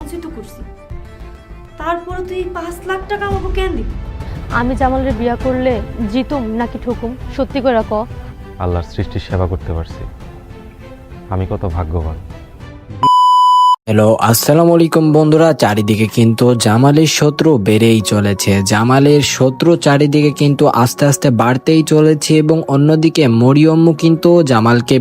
কিছুই তো করছি, তারপরে তুই 5 লাখ টাকা আমাকে কেন দিবি? আমি জামালের বিয়া করলে জিতুম নাকি ঠকুম সত্যি করে ক। আল্লাহর সৃষ্টির সেবা করতে পারছি, আমি কত ভাগ্যবান। হ্যালো আসসালামু আলাইকুম বন্ধুরা, চারিদিকে কিন্তু জামালের শত্রু বেড়েই চলেছে। জামালের শত্রু চারিদিকে কিন্তু আস্তে আস্তে বাড়তেই চলেছে এবং অন্যদিকে মরিয়ম্মু কিন্তু জামালকে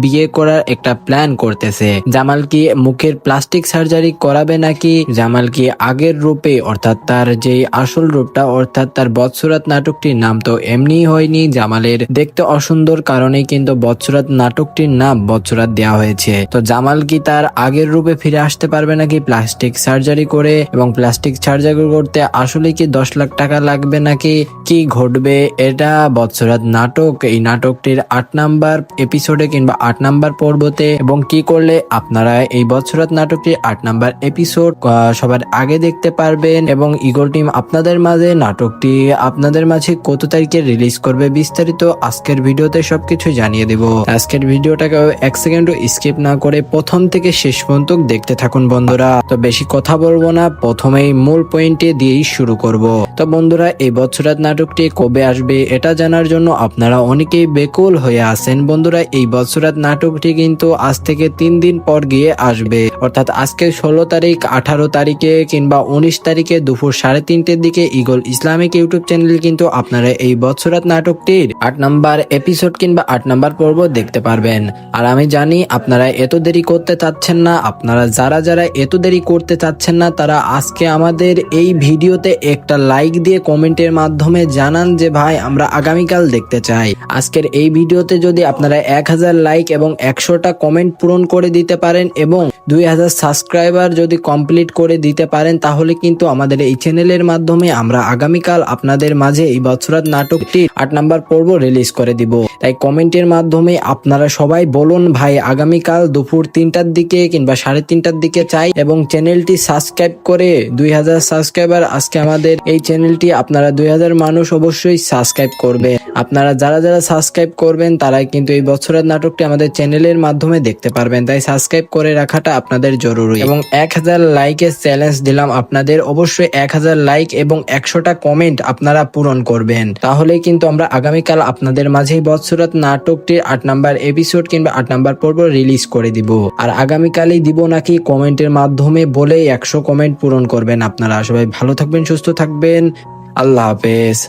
বিয়ে করার একটা প্ল্যান করতেছে। জামাল কি মুখের প্লাস্টিক সার্জারি করাবে নাকি জামাল কি আগের রূপে অর্থাৎ তার যে আসল রূপটা অর্থাৎ তার বৎসরাত নাটকটির নাম তো এমনি হয়নি, জামালের দেখতে অসুন্দর কারণেই কিন্তু বৎসরাত নাটকটির নাম বৎসরাত দেওয়া হয়েছে। তো জামাল কি তার আগের রূপে ফিরে আসতে পারবে নাকি প্লাস্টিক সার্জারি করে, এবং প্লাস্টিক সার্জারি করতে আসলে কি 10 লাখ টাকা লাগবে নাকি কি ঘটবে এটা বৎসরাত নাটক এই নাটকটির 8 নাম্বার এপিসোডে কিংবা 8 নাম্বার পর্বতে, এবং কি করলে আপনারা এই বৎসরাত নাটকটির 8 নাম্বার এপিসোড সবার আগে দেখতে পারবেন, এবং ইগল টিম আপনাদের মাঝে নাটকটি আপনাদের মাঝে কত তারিখে রিলিজ করবে বিস্তারিত আজকের ভিডিওতে সবকিছু জানিয়ে দেব। আজকের ভিডিওটাকে 1 সেকেন্ডও স্কিপ না করে প্রথম থেকে শেষ পর্যন্ত দেখতে থাকুন বন্ধুরা। তো বেশি কথা বলবো না, প্রথমেই মূল পয়েন্টে দিয়েই শুরু করব। তো বন্ধুরা, এই বৎসরাত নাটকটি কবে আসবে এটা জানার জন্য আপনারা অনেকেই বেকুল হয়ে আছেন। বন্ধুরা, এই বৎসরাত নাটকটি কিন্তু আজ থেকে 3 দিন পর গিয়ে আসবে, অর্থাৎ আজকে 16 তারিখ, 18 তারিখে কিংবা 19 তারিখে দুপুর 3:30টার দিকে ইগল ইসলামিক ইউটিউব চ্যানেল কিন্তু আপনারা এই বৎসরাত নাটকটির 8 নাম্বার এপিসোড কিংবা 8 নাম্বার পর্ব দেখতে পারবেন। আর আমি জানি আপনারা এত দেরি করতে চাচ্ছেন না, আপনারা যারা যারা এত দেরি করতে চাচ্ছেন না তারা আজকে আমাদের এই ভিডিওতে একটা লাইক দিয়ে কমেন্টের মাধ্যমে জানান যে ভাই আমরা আগামীকাল দেখতে চাই। আজকের এই ভিডিওতে যদি আপনারা 1000 লাইক এবং 100টা কমেন্ট পূরণ করে দিতে পারেন এবং 2000 সাবস্ক্রাইবার যদি কমপ্লিট করে দিতে পারেন, তাহলে কিন্তু আমাদের এই চ্যানেলের মাধ্যমে আমরা আগামীকাল আপনাদের মাঝে এই বৎসরাত নাটকটি 8 নাম্বার পর্ব রিলিজ করে দিব। তাই কমেন্টের মাধ্যমে আপনারা সবাই বলুন ভাই আগামীকাল দুপুর 3টার দিকে কিংবা 3:30টার দিকে চাই, এবং চ্যানেলটি সাবস্ক্রাইব করে 2000 সাবস্ক্রাইবার আজকে আমাদের এই চ্যানেলটি আপনারা 2000 মানুষ অবশ্যই সাবস্ক্রাইব করবে। আপনারা যারা যারা সাবস্ক্রাইব করবেন তারাই কিন্তু এই বৎসরাত নাটকটি আমাদের চ্যানেলের মাধ্যমে দেখতে পারবেন। তাই সাবস্ক্রাইব করে রাখাটা আপনাদের জরুরি, এবং 1000 লাইকের চ্যালেঞ্জ দিলাম আপনাদের। অবশ্যই 1000 লাইক এবং 100টা কমেন্ট আপনারা পূরণ করবেন, তাহলে কিন্তু আমরা আগামীকাল আপনাদের মাঝে বৎসরাত নাটকটির 8 নাম্বার এপিসোড কিংবা 8 নাম্বার পর্ব রিলিজ করে দিব। আর আগামীকালই দিব নাকি কমেন্টের মাধ্যমে বলেই 100 কমেন্ট পূরণ করবেন আপনারা। সবাই ভালো থাকবেন, সুস্থ থাকবেন, আল্লাহ হাফেজ।